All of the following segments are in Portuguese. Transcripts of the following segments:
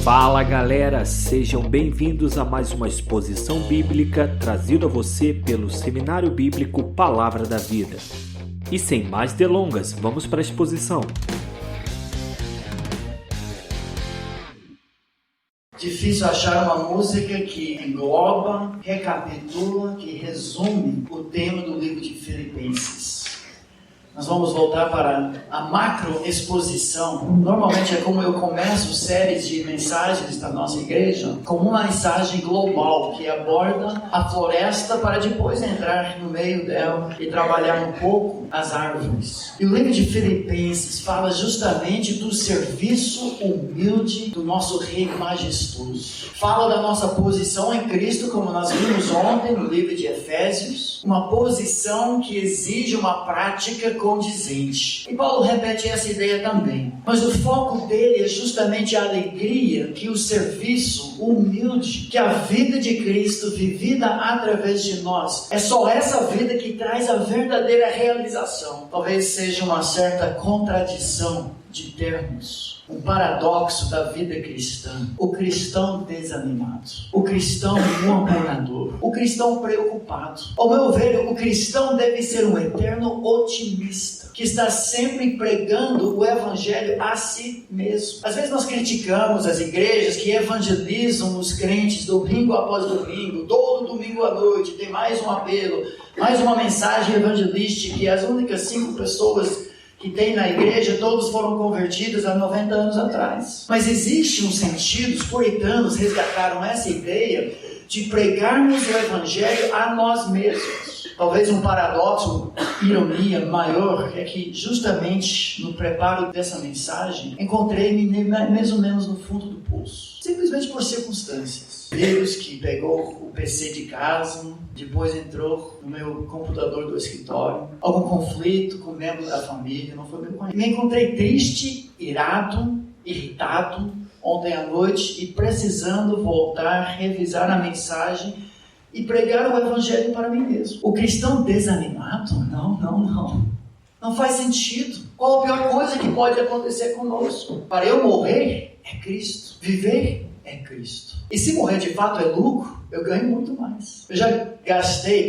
Fala galera, sejam bem-vindos a mais uma exposição bíblica trazida a você pelo Seminário Bíblico Palavra da Vida. E sem mais delongas, vamos para a exposição. Difícil achar uma música que engloba, recapitula, que resume o tema do livro de Filipenses. Nós vamos voltar para a macroexposição. Normalmente é como eu começo séries de mensagens da nossa igreja, com uma mensagem global que aborda a floresta para depois entrar no meio dela e trabalhar um pouco as árvores. E o livro de Filipenses fala justamente do serviço humilde do nosso Rei majestoso. Fala da nossa posição em Cristo, como nós vimos ontem no livro de Efésios, uma posição que exige uma prática condizente. E Paulo repete essa ideia também. Mas o foco dele é justamente a alegria que o serviço humilde, que a vida de Cristo vivida através de nós, é só essa vida que traz a verdadeira realização. Talvez seja uma certa contradição de termos, um paradoxo da vida cristã. O cristão desanimado, o cristão murmurador, o cristão preocupado. Ao meu ver, o cristão deve ser um eterno otimista, que está sempre pregando o evangelho a si mesmo. Às vezes nós criticamos as igrejas que evangelizam os crentes domingo após domingo, todo domingo à noite, tem mais um apelo, mais uma mensagem evangelística, e as únicas 5 pessoas que tem na igreja, todos foram convertidos há 90 anos atrás. Mas existe um sentido, os puritanos resgataram essa ideia de pregarmos o evangelho a nós mesmos. Talvez um paradoxo, ironia maior, é que justamente no preparo dessa mensagem, encontrei-me mais ou menos no fundo do poço. Simplesmente por circunstâncias. Vírus que pegou o PC de casa, depois entrou no meu computador do escritório, algum conflito com membro da família, não foi meu conhecido. Me encontrei triste, irado, irritado ontem à noite e precisando voltar, revisar a mensagem e pregar o evangelho para mim mesmo. O cristão desanimado? Não. Não faz sentido. Qual a pior coisa que pode acontecer conosco? Para eu morrer, é Cristo. Viver, é Cristo. E se morrer de fato é lucro, eu ganho muito mais. Eu já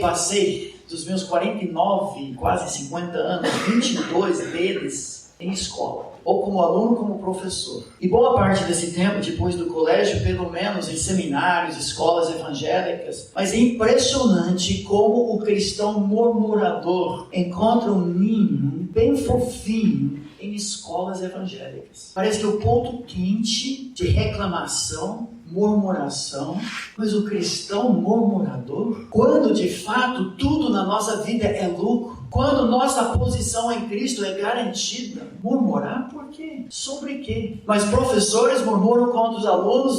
passei dos meus 49, quase 50 anos, 22 deles em escola. Ou como aluno, como professor. E boa parte desse tempo, depois do colégio, pelo menos em seminários, escolas evangélicas. Mas é impressionante como o cristão murmurador encontra um ninho bem fofinho em escolas evangélicas. Parece que o ponto quente de reclamação, murmuração, mas o cristão murmurador, quando de fato tudo na nossa vida é lucro, quando nossa posição em Cristo é garantida, murmurar por quê? Sobre quê? Mas professores murmuram contra os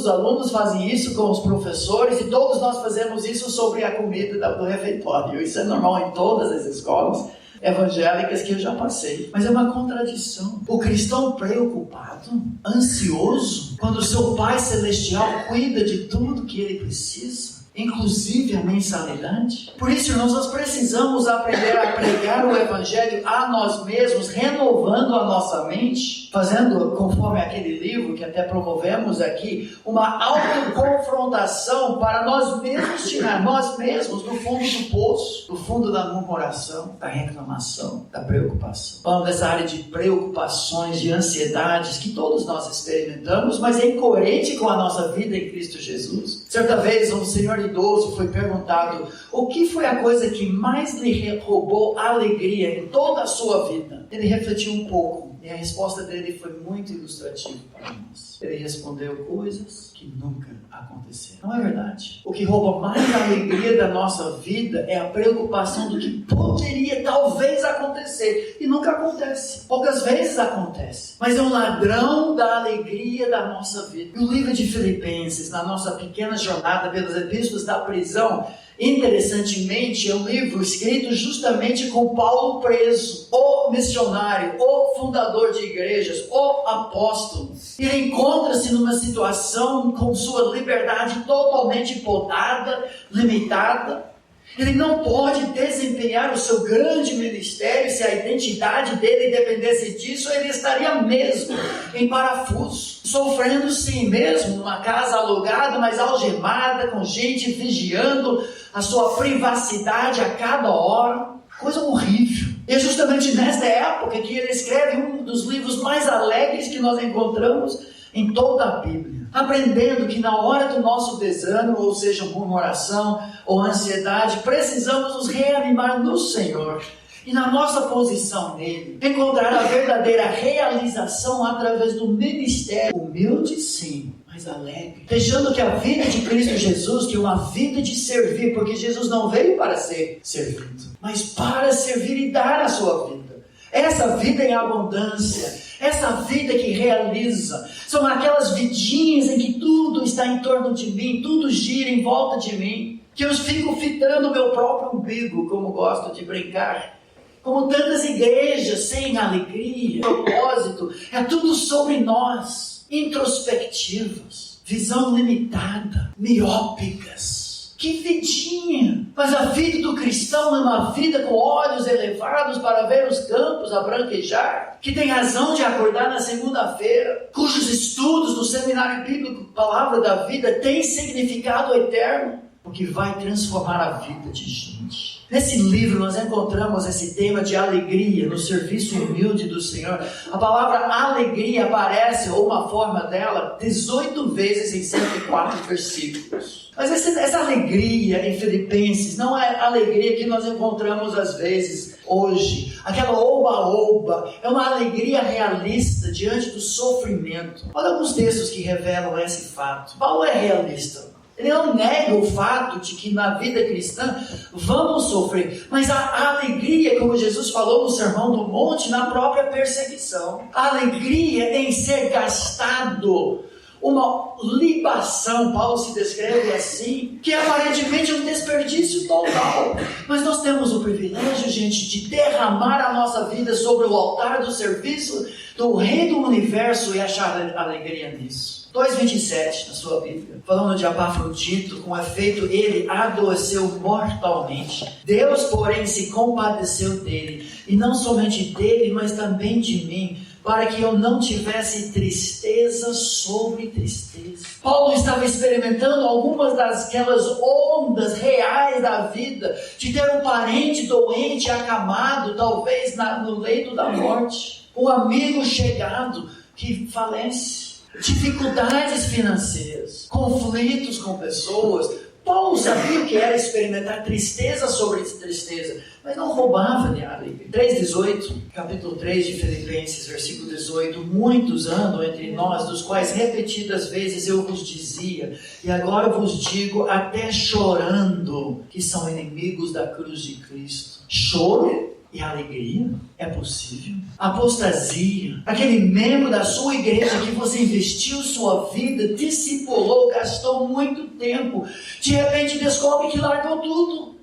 alunos fazem isso com os professores, e todos nós fazemos isso sobre a comida do refeitório. Isso é normal em todas as escolas evangélicas que eu já passei. Mas é uma contradição. O cristão preocupado, ansioso, quando o seu Pai Celestial cuida de tudo que ele precisa, inclusive a mensalidade. Por isso, irmãos, nós precisamos aprender a pregar o evangelho a nós mesmos, renovando a nossa mente, fazendo, conforme aquele livro que até promovemos aqui, uma autoconfrontação para nós mesmos tirar nós mesmos do fundo do poço, do fundo da murmuração, da reclamação, da preocupação. Falando dessa área de preocupações, de ansiedades que todos nós experimentamos, mas é incoerente com a nossa vida em Cristo Jesus. Certa vez, um senhor idoso foi perguntado o que foi a coisa que mais lhe roubou alegria em toda a sua vida. Ele refletiu um pouco e a resposta dele foi muito ilustrativa para nós. Ele respondeu coisas que nunca aconteceram. Não é verdade? O que rouba mais a alegria da nossa vida é a preocupação do que poderia talvez acontecer e nunca acontece. Poucas vezes acontece, mas é um ladrão da alegria da nossa vida. E o livro de Filipenses, na nossa pequena jornada pelas epístolas da prisão, interessantemente, é um livro escrito justamente com Paulo preso, o missionário, o fundador de igrejas, o apóstolo. Ele encontra-se numa situação com sua liberdade totalmente podada, limitada, Ele não pode desempenhar o seu grande ministério se a identidade dele dependesse disso. Ele estaria mesmo em parafuso, sofrendo sim mesmo, numa casa alugada, mas algemada, com gente vigiando a sua privacidade a cada hora. Coisa horrível. E é justamente nesta época que ele escreve um dos livros mais alegres que nós encontramos em toda a Bíblia, aprendendo que na hora do nosso desânimo, ou seja, murmuração ou ansiedade, precisamos nos reanimar no Senhor e na nossa posição nele, encontrar a verdadeira realização através do ministério humilde, sim, mas alegre, deixando que a vida de Cristo Jesus, que é uma vida de servir, porque Jesus não veio para ser servido, mas para servir e dar a sua vida. Essa vida em abundância, essa vida que realiza, são aquelas vidinhas em que tudo está em torno de mim, tudo gira em volta de mim, que eu fico fitando o meu próprio umbigo, como gosto de brincar. Como tantas igrejas sem alegria, propósito, é tudo sobre nós, introspectivas, visão limitada, miópicas. Que vidinha! Mas a vida do cristão é uma vida com olhos elevados para ver os campos a branquejar, que tem razão de acordar na segunda-feira, cujos estudos no seminário bíblico Palavra da Vida têm significado eterno, porque vai transformar a vida de gente. Nesse livro nós encontramos esse tema de alegria no serviço humilde do Senhor. A palavra alegria aparece, ou uma forma dela, 18 vezes em 104 versículos. Mas essa alegria em Filipenses não é a alegria que nós encontramos às vezes hoje. Aquela oba-oba, é uma alegria realista diante do sofrimento. Olha alguns textos que revelam esse fato. Paulo é realista. Ele não nega o fato de que na vida cristã vamos sofrer, mas a alegria, como Jesus falou no Sermão do Monte, na própria perseguição. A alegria em ser gastado, uma libação, Paulo se descreve assim, que aparentemente é um desperdício total. Mas nós temos o privilégio, gente, de derramar a nossa vida sobre o altar do serviço do Rei do Universo e achar alegria nisso. 2,27 na sua Bíblia, falando de Epafrodito, com efeito ele adoeceu mortalmente. Deus, porém, se compadeceu dele, e não somente dele, mas também de mim, para que eu não tivesse tristeza sobre tristeza. Paulo estava experimentando algumas daquelas ondas reais da vida, de ter um parente doente, acamado, talvez no leito da morte, um amigo chegado que falece, dificuldades financeiras, conflitos com pessoas. Paulo sabia o que era experimentar tristeza sobre tristeza, mas não roubava de alegria. 3,18, capítulo 3 de Filipenses, versículo 18. Muitos andam entre nós, dos quais repetidas vezes eu vos dizia, e agora vos digo até chorando, que são inimigos da cruz de Cristo. Choro e alegria? É possível? Apostasia, aquele membro da sua igreja que você investiu sua vida, discipulou, gastou muito tempo, de repente descobre que largou tudo.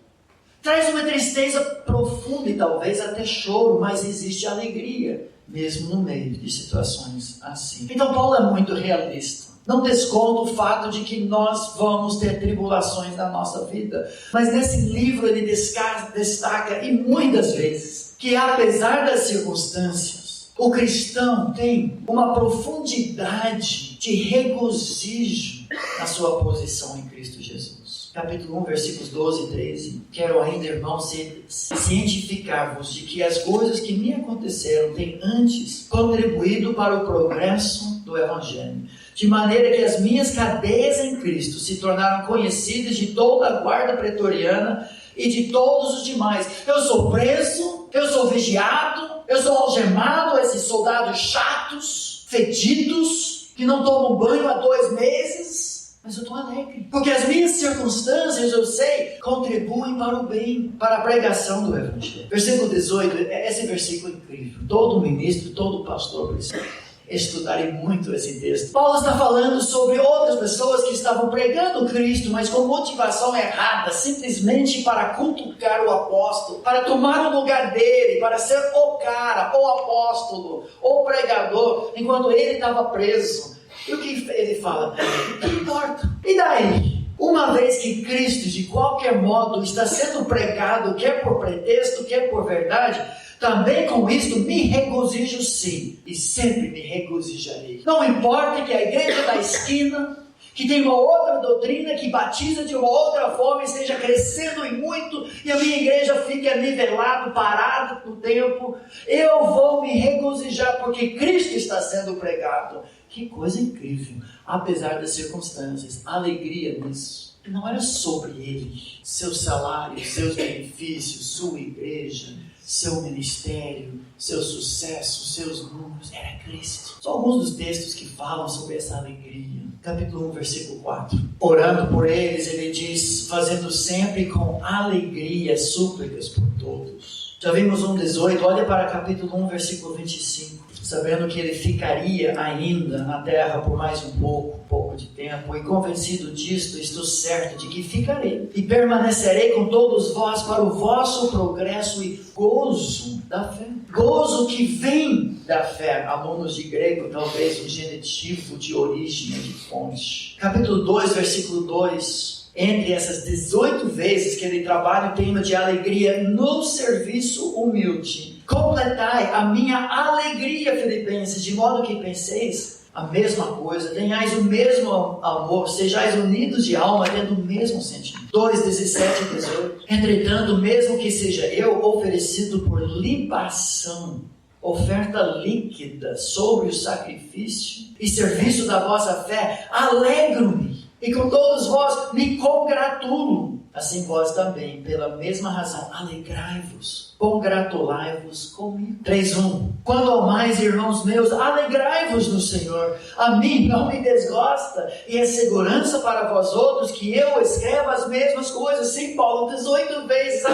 Traz uma tristeza profunda e talvez até choro, mas existe alegria, mesmo no meio de situações assim. Então Paulo é muito realista. Não desconta o fato de que nós vamos ter tribulações na nossa vida. Mas nesse livro ele destaca, e muitas vezes, que apesar das circunstâncias, o cristão tem uma profundidade de regozijo na sua posição em Cristo Jesus. Capítulo 1, versículos 12 e 13. Quero ainda, irmãos, cientificar-vos de que as coisas que me aconteceram têm antes contribuído para o progresso do Evangelho, de maneira que as minhas cadeias em Cristo se tornaram conhecidas de toda a guarda pretoriana e de todos os demais. Eu sou preso, eu sou vigiado, eu sou algemado, esses soldados chatos, fedidos, que não tomam banho há 2 meses. Mas eu estou alegre, porque as minhas circunstâncias, eu sei, contribuem para o bem, para a pregação do Evangelho. Versículo 18, esse versículo é incrível. Todo ministro, todo pastor precisa estudar muito esse texto. Paulo está falando sobre outras pessoas que estavam pregando Cristo, mas com motivação errada, simplesmente para cutucar o apóstolo, para tomar o lugar dele, para ser o cara, o apóstolo, o pregador, enquanto ele estava preso. E o que ele fala? Não importa. E daí? Uma vez que Cristo, de qualquer modo, está sendo pregado, quer por pretexto, quer por verdade, também com isto me regozijo sim, e sempre me regozijarei. Não importa que a igreja da esquina, que tem uma outra doutrina, que batiza de uma outra forma, esteja crescendo em muito, e a minha igreja fique anivelado, parado no tempo, eu vou me regozijar, porque Cristo está sendo pregado. Que coisa incrível, apesar das circunstâncias, alegria nisso. Não era sobre ele, seu salário, seus benefícios, sua igreja, seu ministério, seu sucesso, seus números, era Cristo. São alguns dos textos que falam sobre essa alegria. Capítulo 1, versículo 4. Orando por eles, ele diz, fazendo sempre com alegria súplicas por todos. Já vimos 1,18, olha para capítulo 1, versículo 25. Sabendo que ele ficaria ainda na terra por mais um pouco de tempo, e convencido disto, estou certo de que ficarei, e permanecerei com todos vós para o vosso progresso e gozo da fé. Gozo que vem da fé. Alunos de grego, talvez um genitivo de origem, de fonte. Capítulo 2, versículo 2. Entre essas 18 vezes que ele trabalha o tema de alegria no serviço humilde, completai a minha alegria, Filipenses, de modo que penseis a mesma coisa, tenhais o mesmo amor, sejais unidos de alma, tendo o mesmo sentimento. 2, 17 e 18. Entretanto, mesmo que seja eu oferecido por libação, oferta líquida sobre o sacrifício e serviço da vossa fé, alegro-me, e com todos vós me congratulo. Assim vós também, pela mesma razão, alegrai-vos, congratulai-vos comigo. 3:1. Quando ao mais, irmãos meus, alegrai-vos no Senhor. A mim não me desgosta, e é segurança para vós outros que eu escreva as mesmas coisas. Sim, Paulo, 18 vezes,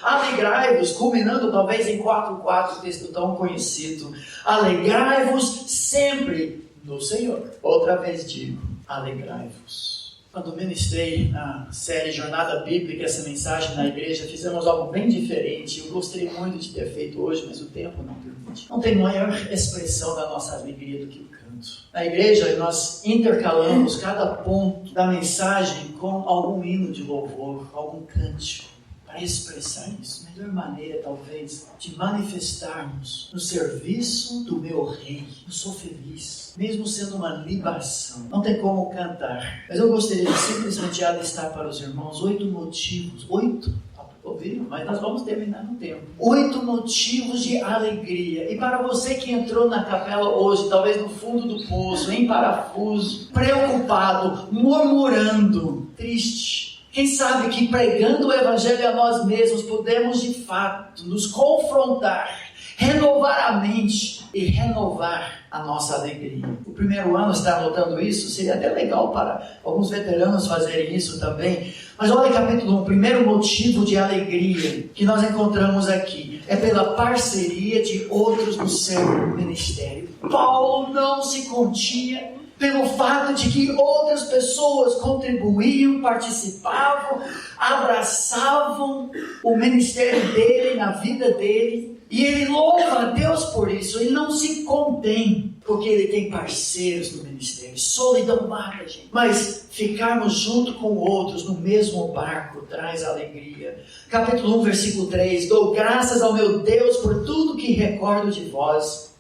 alegrai-vos, culminando talvez em 4:4, texto tão conhecido. Alegrai-vos sempre no Senhor. Outra vez digo, alegrai-vos. Quando ministrei na série Jornada Bíblica, essa mensagem na igreja, fizemos algo bem diferente. Eu gostaria muito de ter feito hoje, mas o tempo não permite. Não tem maior expressão da nossa alegria do que o canto. Na igreja, nós intercalamos cada ponto da mensagem com algum hino de louvor, algum cântico, para expressar isso. A melhor maneira, talvez, de manifestarmos no serviço do meu rei. Eu sou feliz, mesmo sendo uma libação. Não tem como cantar, mas eu gostaria de simplesmente alistar para os irmãos 8 motivos. 8? Ouviram? Mas nós vamos terminar no tempo. 8 motivos de alegria. E para você que entrou na capela hoje, talvez no fundo do poço, em parafuso, preocupado, murmurando, triste, quem sabe que pregando o Evangelho a nós mesmos podemos de fato nos confrontar, renovar a mente e renovar a nossa alegria. O primeiro ano está anotando isso, seria até legal para alguns veteranos fazerem isso também. Mas olha capítulo 1, o primeiro motivo de alegria que nós encontramos aqui é pela parceria de outros no seu ministério. Paulo não se continha pelo fato de que outras pessoas contribuíam, participavam, abraçavam o ministério dele, na vida dele. E ele louva a Deus por isso, ele não se contém, porque ele tem parceiros no ministério. Solidão mata, gente. Mas ficarmos junto com outros no mesmo barco traz alegria. Capítulo 1, versículo 3. Dou graças ao meu Deus por tudo que recordo de vós,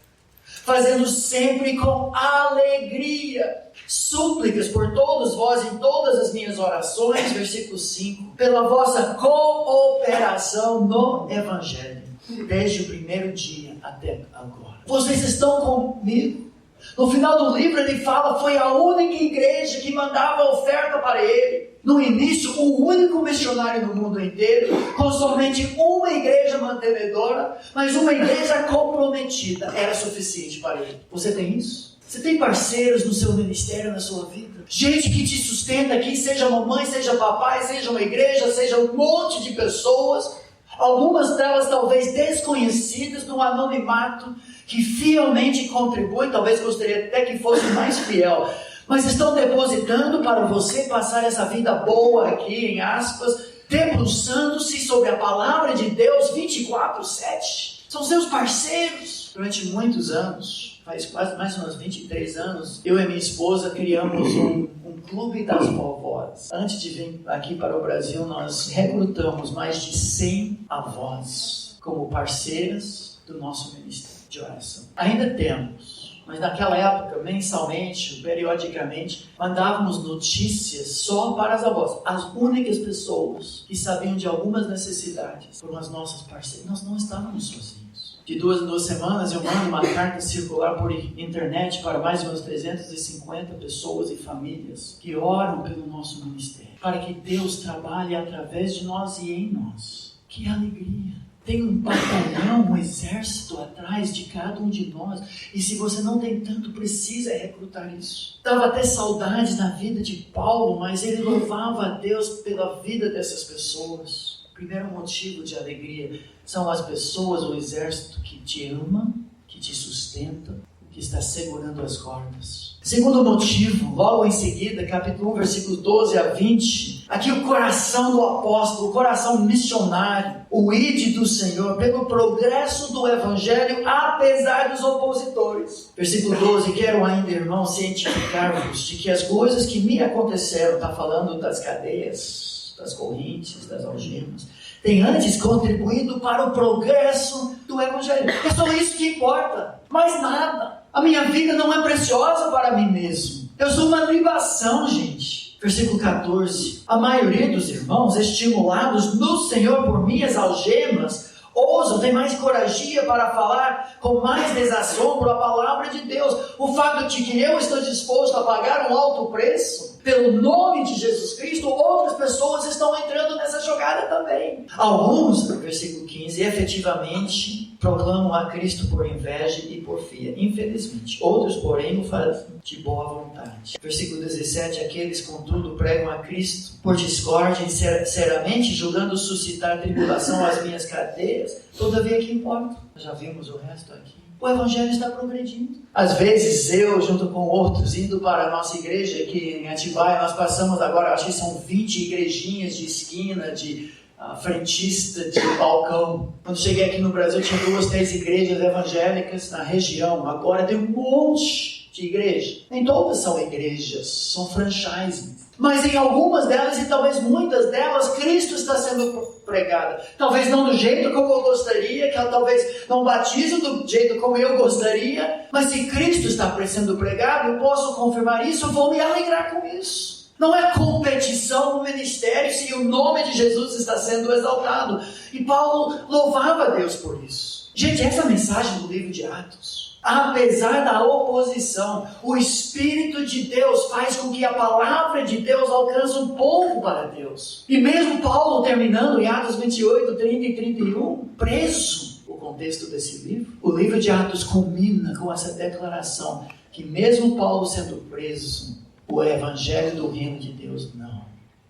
fazendo sempre com alegria súplicas por todos vós em todas as minhas orações, versículo 5, pela vossa cooperação no Evangelho, desde o primeiro dia até agora. Vocês estão comigo? No final do livro ele fala, foi a única igreja que mandava oferta para ele. No início, o único missionário no mundo inteiro, com somente uma igreja mantenedora, mas uma igreja comprometida, era suficiente para ele. Você tem isso? Você tem parceiros no seu ministério, na sua vida? Gente que te sustenta aqui, seja mamãe, seja papai, seja uma igreja, seja um monte de pessoas, algumas delas talvez desconhecidas, no anonimato, que fielmente contribuem, talvez gostaria até que fosse mais fiel, mas estão depositando para você passar essa vida boa aqui, em aspas, debruçando-se sobre a palavra de Deus 24/7. São seus parceiros. Durante muitos anos, faz quase mais ou menos 23 anos, eu e minha esposa criamos um clube das vovós. Antes de vir aqui para o Brasil, nós recrutamos mais de 100 avós como parceiras do nosso ministério de oração. Ainda temos, mas naquela época, mensalmente, periodicamente, mandávamos notícias só para as avós. As únicas pessoas que sabiam de algumas necessidades foram as nossas parceiras. Nós não estávamos sozinhos. De 2 em 2 semanas eu mando uma carta circular por internet para mais ou menos 350 pessoas e famílias que oram pelo nosso ministério, para que Deus trabalhe através de nós e em nós. Que alegria! Tem um batalhão, um exército atrás de cada um de nós. E se você não tem tanto, precisa recrutar isso. Dava até saudade da vida de Paulo, mas ele louvava a Deus pela vida dessas pessoas. Primeiro motivo de alegria são as pessoas, o exército que te ama, que te sustenta, que está segurando as cordas. Segundo motivo, logo em seguida, capítulo 1, versículos 12 a 20, aqui o coração do apóstolo, o coração missionário, o ide do Senhor, pelo progresso do evangelho, apesar dos opositores. Versículo 12, quero ainda, irmãos, cientificar-vos de que as coisas que me aconteceram, está falando das cadeias, das correntes, das algemas, tem antes contribuído para o progresso do evangelho. É só isso que importa, mais nada. A minha vida não é preciosa para mim mesmo. Eu sou uma libação, gente. Versículo 14. A maioria dos irmãos, estimulados no Senhor por minhas algemas, ousam, tem mais coragia para falar com mais desassombro a palavra de Deus. O fato de que eu estou disposto a pagar um alto preço pelo nome de Jesus Cristo, outras pessoas estão entrando nessa jogada também. Alguns, no versículo 15, efetivamente proclamam a Cristo por inveja e porfia. Infelizmente. Outros, porém, o fazem de boa vontade. Versículo 17. Aqueles, contudo, pregam a Cristo por discórdia e sinceramente, julgando suscitar tribulação às minhas cadeias. Todavia, que importa? Já vimos o resto aqui. O evangelho está progredindo. Às vezes eu, junto com outros, indo para a nossa igreja aqui em Atibaia, nós passamos agora, acho que são 20 igrejinhas de esquina, de frentista, de balcão. Quando cheguei aqui no Brasil, tinha 2, 3 igrejas evangélicas na região. Agora tem um monte de igrejas. Nem todas são igrejas, são franchises. Mas em algumas delas, e talvez muitas delas, Cristo está sendo pregado. Talvez não do jeito como eu gostaria, que talvez não batizo do jeito como eu gostaria, mas se Cristo está sendo pregado, eu posso confirmar isso, eu vou me alegrar com isso. Não é competição no ministério se o nome de Jesus está sendo exaltado. E Paulo louvava a Deus por isso. Gente, essa mensagem do livro de Atos, apesar da oposição, o Espírito de Deus faz com que a palavra de Deus alcance o povo para Deus. E mesmo Paulo terminando em Atos 28, 30 e 31, preso, o contexto desse livro, o livro de Atos culmina com essa declaração, que mesmo Paulo sendo preso, o evangelho do reino de Deus não.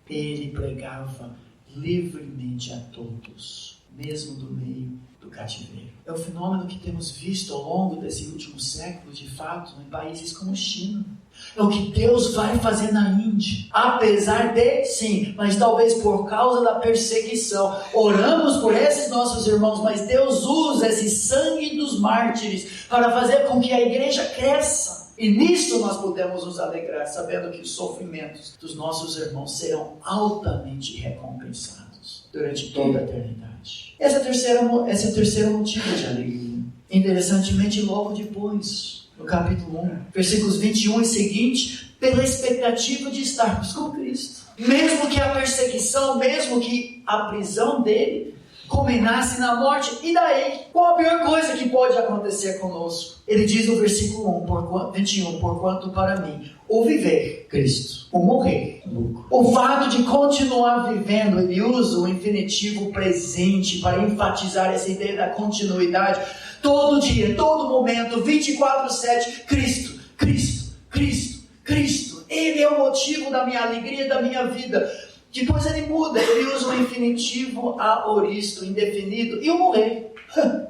Ele pregava livremente a todos, mesmo do meio do cativeiro. É o fenômeno que temos visto ao longo desse último século, de fato, em países como China. É o que Deus vai fazer na Índia. Apesar de, sim, mas talvez por causa da perseguição. Oramos por esses nossos irmãos, mas Deus usa esse sangue dos mártires para fazer com que a igreja cresça. E nisso nós podemos nos alegrar, sabendo que os sofrimentos dos nossos irmãos serão altamente recompensados durante toda a eternidade. Esse é o terceiro motivo de alegria. Interessantemente, logo depois, no capítulo 1, versículos 21 e seguinte, pela expectativa de estarmos com Cristo. Mesmo que a perseguição, mesmo que a prisão dele culminasse na morte, e daí? Qual a pior coisa que pode acontecer conosco? Ele diz no versículo 21, porquanto para mim o viver, Cristo, o morrer, lucro. O fato de continuar vivendo, ele usa o infinitivo presente para enfatizar essa ideia da continuidade. Todo dia, todo momento, 24/7, Cristo, Cristo, Cristo, Cristo. Ele é o motivo da minha alegria, da minha vida. Depois ele muda, ele usa o infinitivo aoristo, indefinido. E o morrer?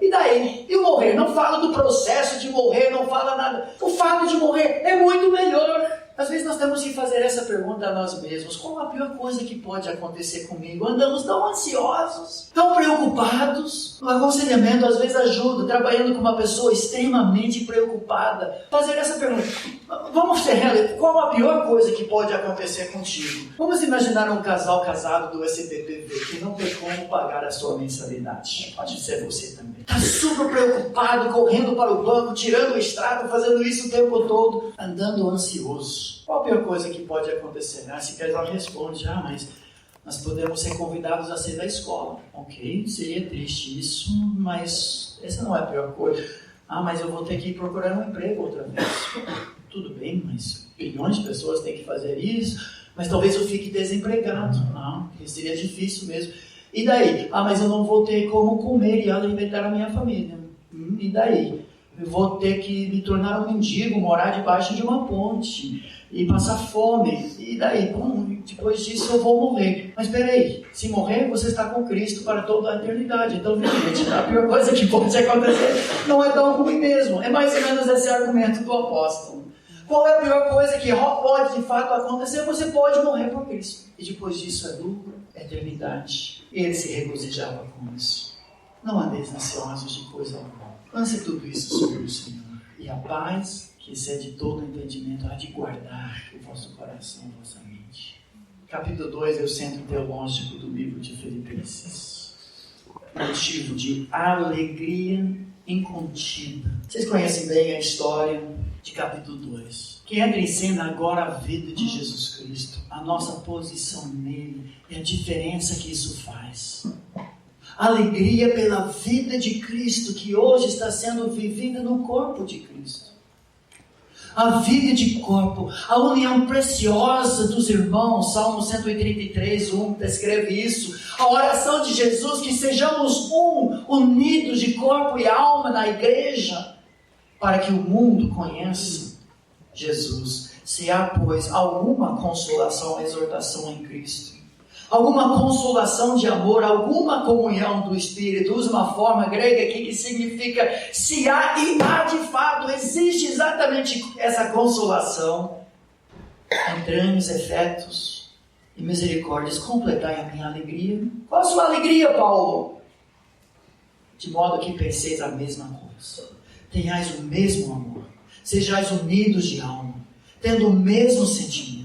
E daí? E o morrer? Não fala do processo de morrer, não fala nada. O fato de morrer é muito melhor. Às vezes nós temos que fazer essa pergunta a nós mesmos: qual a pior coisa que pode acontecer comigo? Andamos tão ansiosos, tão preocupados. O aconselhamento às vezes ajuda, trabalhando com uma pessoa extremamente preocupada. Fazer essa pergunta: vamos ser realistas, qual a pior coisa que pode acontecer contigo? Vamos imaginar um casal casado do SBPV que não tem como pagar a sua mensalidade. Pode ser você também. Está super preocupado, correndo para o banco, tirando o extrato, fazendo isso o tempo todo, andando ansioso. Qual a pior coisa que pode acontecer? Esse casal responde: mas nós podemos ser convidados a sair da escola. Ok, seria triste isso, mas essa não é a pior coisa. Mas eu vou ter que ir procurar um emprego outra vez. Tudo bem, mas bilhões de pessoas têm que fazer isso, mas talvez eu fique desempregado. Não, seria difícil mesmo. E daí? Mas eu não vou ter como comer e alimentar a minha família. E daí? Eu vou ter que me tornar um mendigo, morar debaixo de uma ponte e passar fome. E daí? Depois disso eu vou morrer. Mas peraí, se morrer, você está com Cristo para toda a eternidade. Então, gente, a pior coisa que pode acontecer não é tão ruim mesmo. É mais ou menos esse argumento do apóstolo. Qual é a pior coisa que pode de fato acontecer? Você pode morrer por Cristo. E depois disso é lucro, eternidade. E ele se regozijava com isso. Não andeis ansiosos de coisa alguma. Lance tudo isso sobre o Senhor. E a paz, que excede todo entendimento, há de guardar o vosso coração, a vossa mente. Capítulo 2 é o centro teológico do livro de Filipenses. Motivo de alegria incontida. Vocês conhecem bem a história de capítulo 2. Que entra em cena agora a vida de Jesus Cristo, a nossa posição nele e a diferença que isso faz. Alegria pela vida de Cristo que hoje está sendo vivida no corpo de Cristo. A vida de corpo, a união preciosa dos irmãos. Salmo 133, 1 descreve isso. A oração de Jesus, que sejamos unidos de corpo e alma na igreja, para que o mundo conheça Jesus. Se há, pois, alguma consolação, exortação em Cristo, alguma consolação de amor, alguma comunhão do Espírito, usa uma forma grega aqui que significa se há, e há de fato, existe exatamente essa consolação, entranhos, efetos e misericórdias, completai a minha alegria. Qual a sua alegria, Paulo? De modo que penseis a mesma coisa, tenhais o mesmo amor, sejais unidos de alma, tendo o mesmo sentimento.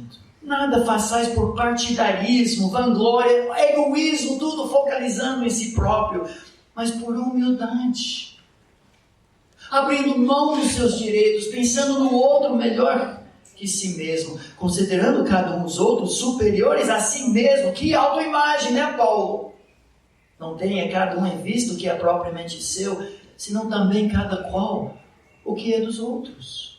Nada façais por partidarismo, vanglória, egoísmo, tudo focalizando em si próprio, mas por humildade, abrindo mão dos seus direitos, pensando no outro melhor que si mesmo, considerando cada um os outros superiores a si mesmo. Que autoimagem, né, Paulo? Não tenha cada um em vista o que é propriamente seu, senão também cada qual o que é dos outros.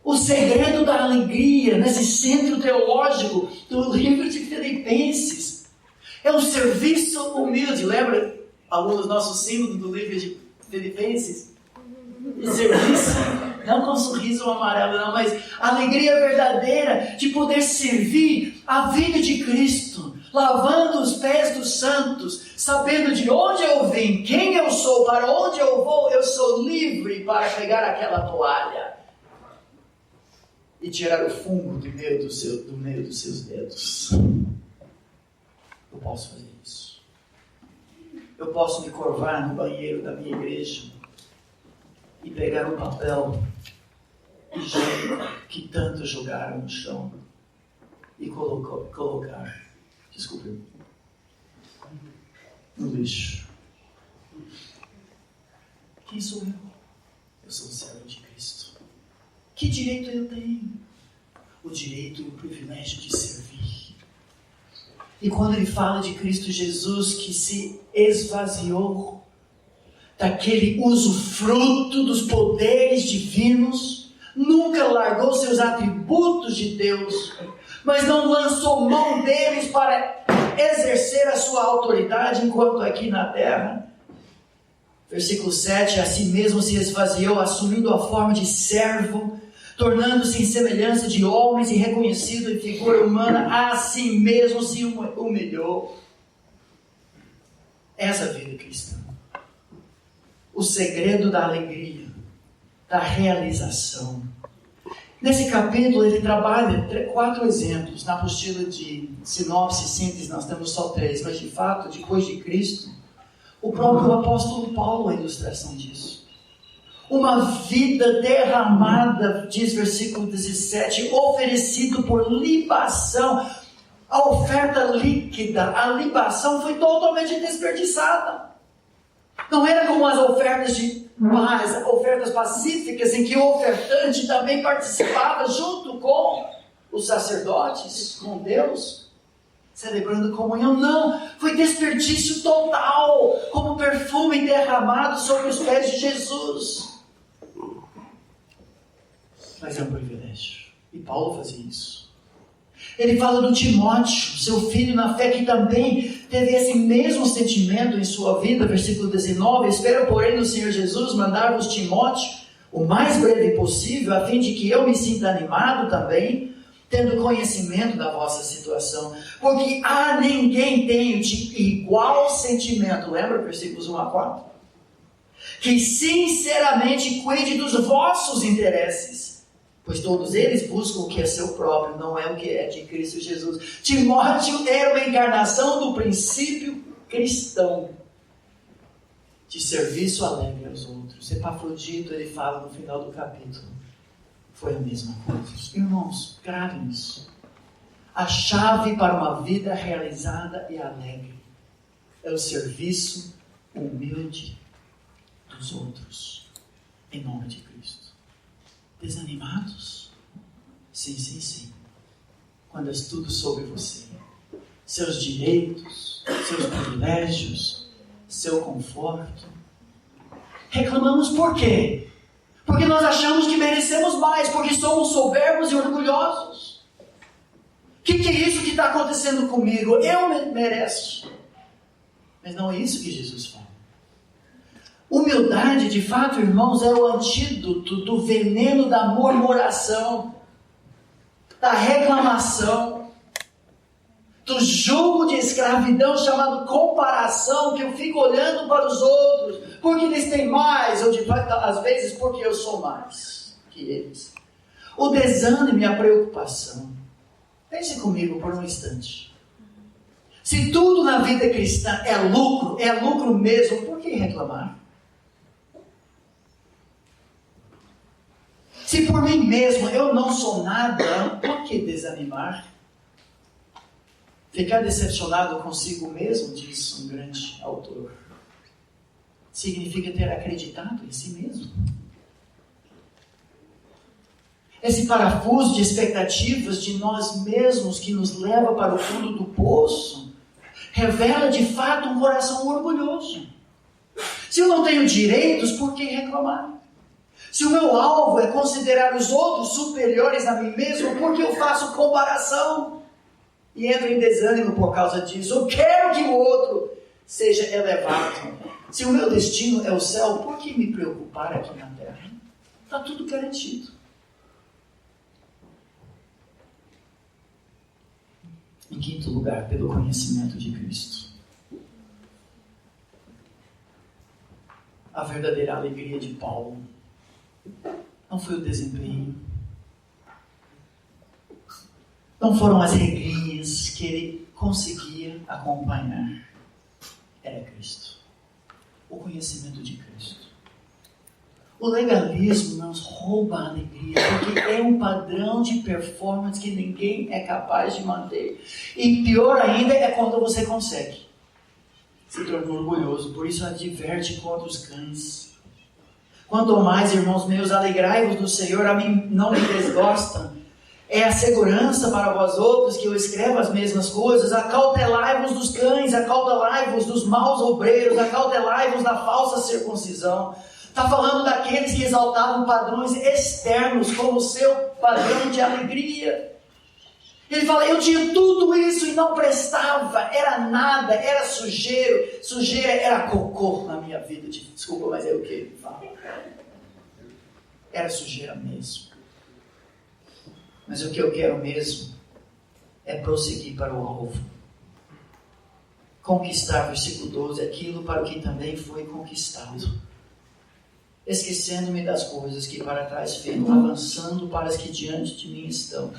O segredo da alegria, nesse centro teológico do livro de Filipenses, é um serviço humilde. Lembra, alunos, nosso símbolo do livro de Filipenses? O serviço, não com um sorriso amarelo, não, mas a alegria verdadeira de poder servir a vida de Cristo, lavando os pés dos santos, sabendo de onde eu vim, quem eu sou, para onde eu vou. Eu sou livre para pegar aquela toalha e tirar o fungo do meio dos seus dedos. Eu posso fazer isso. Eu posso me curvar no banheiro da minha igreja e pegar um papel higiênico que tanto jogaram no chão e colocar, desculpe, no lixo. Quem sou eu? Eu sou o servo de Cristo. Que direito eu tenho? O direito e o privilégio de servir. E quando ele fala de Cristo Jesus que se esvaziou daquele usufruto dos poderes divinos, nunca largou seus atributos de Deus, mas não lançou mão deles para exercer a sua autoridade enquanto aqui na terra. Versículo 7, a si mesmo se esvaziou, assumindo a forma de servo, tornando-se em semelhança de homens e reconhecido em figura humana, a si mesmo se humilhou. Essa é a vida cristã. O segredo da alegria, da realização, Nesse capítulo ele trabalha 4 exemplos. Na apostila de sinopse síntese nós temos só 3, mas de fato, depois de Cristo, o próprio apóstolo Paulo é a ilustração disso. Uma vida derramada, diz versículo 17, oferecido por libação. A oferta líquida, a libação foi totalmente desperdiçada. Não era como as ofertas de paz, ofertas pacíficas, em que o ofertante também participava junto com os sacerdotes, com Deus, celebrando comunhão. Não, foi desperdício total, como perfume derramado sobre os pés de Jesus. Mas é um privilégio. E Paulo fazia isso. Ele fala do Timóteo, seu filho na fé, que também teve esse mesmo sentimento em sua vida. Versículo 19. Espero, porém, no Senhor Jesus mandar-vos Timóteo o mais breve possível, a fim de que eu me sinta animado também, tendo conhecimento da vossa situação. Porque ninguém tem igual sentimento. Lembra versículos 1 a 4? Que sinceramente cuide dos vossos interesses. Pois todos eles buscam o que é seu próprio, não é o que é de Cristo Jesus. Timóteo era uma encarnação do princípio cristão de serviço alegre aos outros. Epafrodito, ele fala no final do capítulo, foi a mesma coisa. Irmãos, gravem isso. A chave para uma vida realizada e alegre é o serviço humilde dos outros, em nome de Cristo. Desanimados? Sim. Quando é tudo sobre você. Seus direitos, seus privilégios, seu conforto. Reclamamos por quê? Porque nós achamos que merecemos mais, porque somos soberbos e orgulhosos. O que é isso que está acontecendo comigo? Eu mereço. Mas não é isso que Jesus fala. Humildade, de fato, irmãos, é o antídoto do veneno da murmuração, da reclamação, do jugo de escravidão chamado comparação, que eu fico olhando para os outros, porque eles têm mais, ou às vezes porque eu sou mais que eles. O desânimo e a preocupação. Pense comigo por um instante. Se tudo na vida cristã é lucro mesmo, por que reclamar? Se por mim mesmo eu não sou nada, por que desanimar? Ficar decepcionado consigo mesmo, diz um grande autor, significa ter acreditado em si mesmo. Esse parafuso de expectativas de nós mesmos que nos leva para o fundo do poço, revela de fato um coração orgulhoso. Se eu não tenho direitos, por que reclamar? Se o meu alvo é considerar os outros superiores a mim mesmo, por que eu faço comparação? E entro em desânimo por causa disso. Eu quero que o outro seja elevado. Se o meu destino é o céu, por que me preocupar aqui na terra? Está tudo garantido. Em quinto lugar, pelo conhecimento de Cristo. A verdadeira alegria de Paulo não foi o desempenho, não foram as regrinhas que ele conseguia acompanhar. Era Cristo. O conhecimento de Cristo. O legalismo nos rouba a alegria, porque é um padrão de performance que ninguém é capaz de manter. E pior ainda é quando você consegue. Se torna orgulhoso, por isso adverte contra os cães. Quanto mais, irmãos meus, alegrai-vos no Senhor, a mim não me desgostam. É a segurança para vós outros que eu escrevo as mesmas coisas. Acautelai-vos dos cães, acautelai-vos dos maus obreiros, acautelai-vos da falsa circuncisão. Está falando daqueles que exaltavam padrões externos como seu padrão de alegria. Ele fala, eu tinha tudo isso e não prestava, era nada, era sujeira era cocô na minha vida. Desculpa, mas é o que ele fala. Era sujeira mesmo. Mas o que eu quero mesmo é prosseguir para o alvo. Conquistar, versículo 12, aquilo para o que também foi conquistado. esquecendo-me das coisas que para trás fico, avançando para as que diante de mim estão.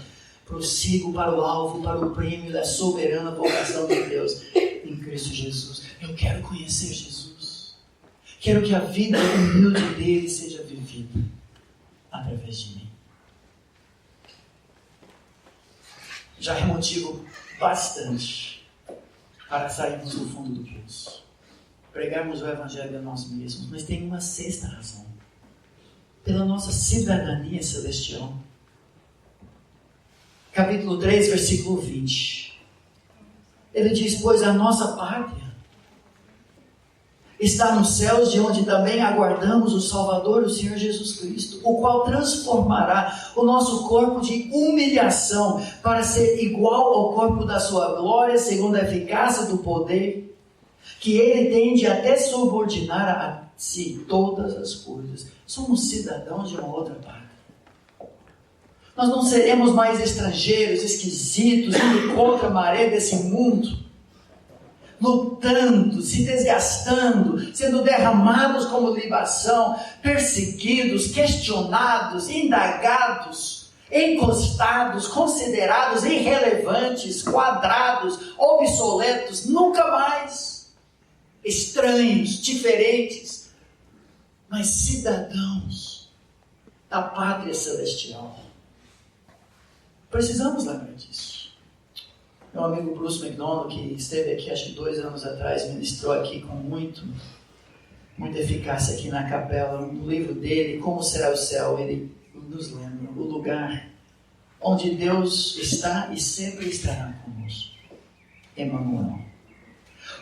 Prossigo para o alvo, para o prêmio da soberana vocação de Deus em Cristo Jesus. Eu quero conhecer Jesus. Quero que a vida humilde dele seja vivida através de mim. Já é motivo bastante para sairmos do fundo do poço, pregarmos o Evangelho a nós mesmos, mas tem uma sexta razão: pela nossa cidadania celestial. Capítulo 3, versículo 20. Ele diz: pois a nossa pátria está nos céus, de onde também aguardamos o Salvador, o Senhor Jesus Cristo, o qual transformará o nosso corpo de humilhação para ser igual ao corpo da sua glória, segundo a eficácia do poder que ele tem de até subordinar a si todas as coisas. Somos cidadãos de uma outra pátria. Nós não seremos mais estrangeiros, esquisitos, indo contra a maré desse mundo, lutando, se desgastando, sendo derramados como libação, perseguidos, questionados, indagados, encostados, considerados irrelevantes, quadrados, obsoletos, nunca mais. Estranhos, diferentes, mas cidadãos da pátria celestial. Precisamos lembrar disso. Meu amigo Bruce McDonald, que esteve aqui acho que 2 anos atrás, ministrou aqui com muita eficácia aqui na capela, no livro dele, Como Será o Céu, ele nos lembra o lugar onde Deus está e sempre estará conosco. Emmanuel.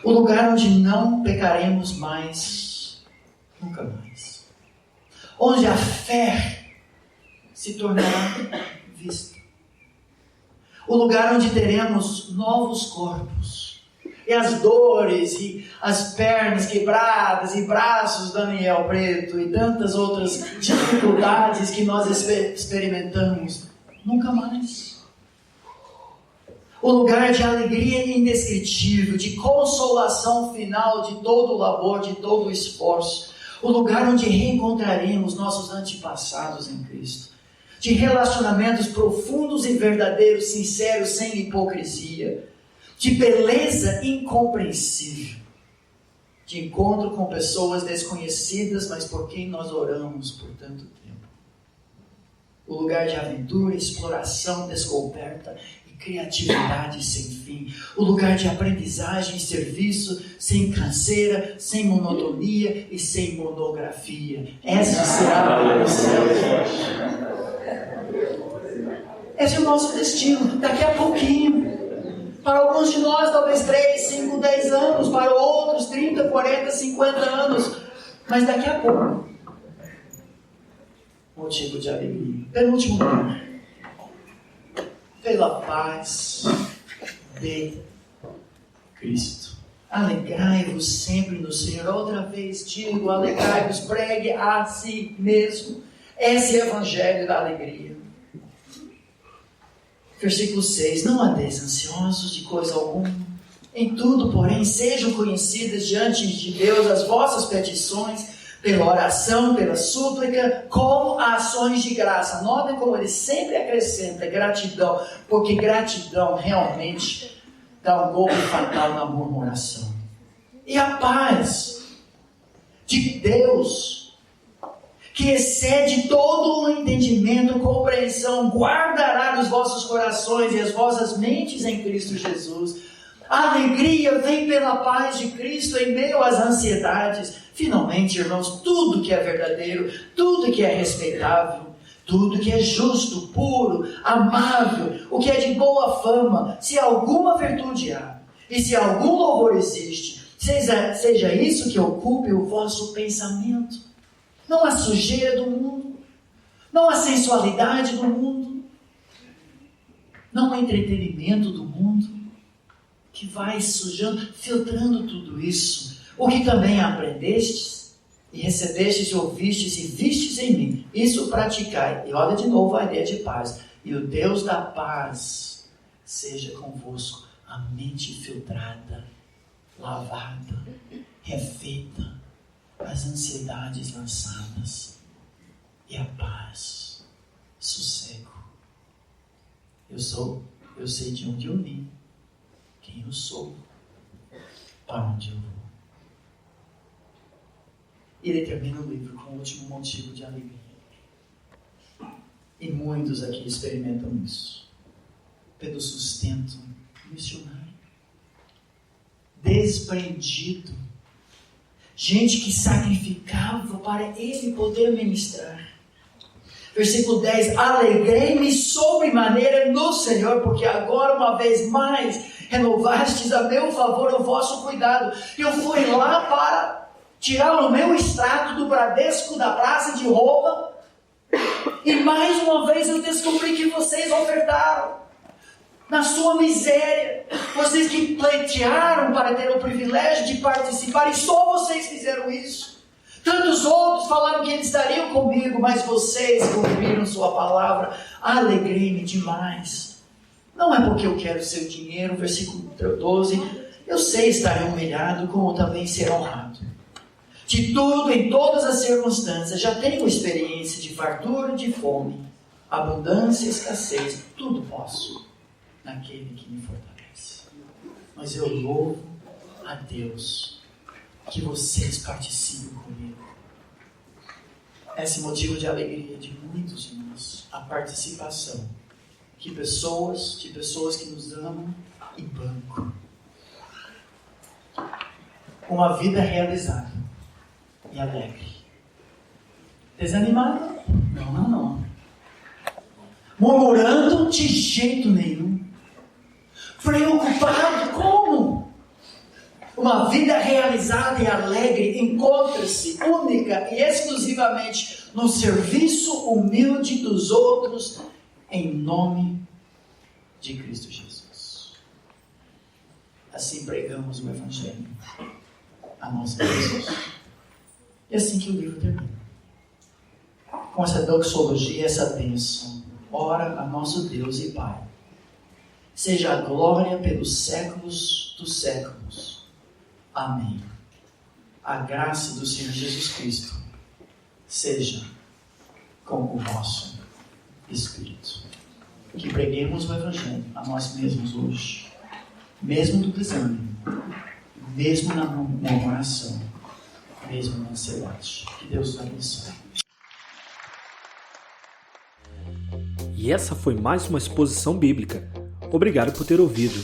O lugar onde não pecaremos mais, nunca mais. Onde a fé se tornará vista. O lugar onde teremos novos corpos. E as dores, e as pernas quebradas, e braços Daniel Preto, e tantas outras dificuldades que nós experimentamos. Nunca mais. O lugar de alegria indescritível, de consolação final de todo o labor, de todo o esforço. O lugar onde reencontraremos nossos antepassados em Cristo. De relacionamentos profundos e verdadeiros, sinceros, sem hipocrisia. De beleza incompreensível. De encontro com pessoas desconhecidas, mas por quem nós oramos por tanto tempo. O lugar de aventura, exploração, descoberta e criatividade sem fim. O lugar de aprendizagem e serviço sem canseira, sem monotonia e sem monografia. Essa será o céu. Esse é o nosso destino, daqui a pouquinho. Para alguns de nós, talvez 3, 5, 10 anos. Para outros, 30, 40, 50 anos. Mas daqui a pouco. Motivo de alegria. Penúltimo lugar. Pela paz de Cristo. Alegrai-vos sempre no Senhor. Outra vez digo, alegrai-vos, pregue a si mesmo. Esse é o evangelho da alegria. Versículo 6. Não andeis ansiosos de coisa alguma. Em tudo, porém, sejam conhecidas diante de Deus as vossas petições, pela oração, pela súplica, como ações de graça. Notem como ele sempre acrescenta gratidão, porque gratidão realmente dá um golpe fatal na murmuração. E a paz de Deus, que excede todo o entendimento, compreensão, guardará os vossos corações e as vossas mentes em Cristo Jesus. A alegria vem pela paz de Cristo em meio às ansiedades. Finalmente, irmãos, tudo que é verdadeiro, tudo que é respeitável, tudo que é justo, puro, amável, o que é de boa fama, se alguma virtude há, e se algum louvor existe, seja isso que ocupe o vosso pensamento. Não a sujeira do mundo, não a sensualidade do mundo, não o entretenimento do mundo, que vai sujando, filtrando tudo isso. O que também aprendestes, e recebestes, e ouvistes, e vistes em mim, isso praticai. E olha de novo a ideia de paz. E o Deus da paz seja convosco. A mente filtrada, lavada, refeita, as ansiedades lançadas e a paz, sossego. Eu sei de onde eu vim, quem eu sou, para onde eu vou. E ele termina o livro com o último motivo de alegria. E muitos aqui experimentam isso. Pelo sustento missionário. Desprendido. Gente que sacrificava para ele poder ministrar. Versículo 10. Alegrei-me sobremaneira no Senhor, porque agora uma vez mais renovastes a meu favor o vosso cuidado. Eu fui lá para tirar o meu extrato do Bradesco da Praça de Roma. E mais uma vez eu descobri que vocês ofertaram. Na sua miséria, vocês que pleitearam para ter o privilégio de participar, e só vocês fizeram isso. Tantos outros falaram que eles estariam comigo, mas vocês cumpriram sua palavra. Alegrei-me demais. Não é porque eu quero seu dinheiro, versículo 12, eu sei estar humilhado, como também ser honrado. De tudo, em todas as circunstâncias, já tenho experiência de fartura e de fome, abundância e escassez, tudo posso naquele que me fortalece. Mas eu louvo a Deus que vocês participem comigo. Esse é motivo de alegria de muitos de nós, a participação de pessoas que nos amam e bancam. Uma vida realizada e alegre. Desanimado? Não. Murmurando? De jeito nenhum. Preocupado? Como? Uma vida realizada e alegre encontra-se única e exclusivamente no serviço humilde dos outros, em nome de Cristo Jesus. Assim pregamos o Evangelho a nós mesmos. E assim que o livro termina. Com essa doxologia, essa bênção. Ora a nosso Deus e Pai. Seja a glória pelos séculos dos séculos. Amém. A graça do Senhor Jesus Cristo seja com o vosso Espírito. Que preguemos o Evangelho a nós mesmos hoje. Mesmo no desânimo. Mesmo na murmuração. Mesmo na ansiedade. Que Deus nos abençoe. E essa foi mais uma exposição bíblica. Obrigado por ter ouvido.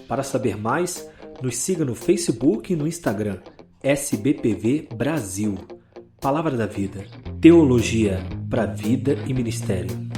Para saber mais, nos siga no Facebook e no Instagram, SBPV Brasil. Palavra da Vida. Teologia para vida e ministério.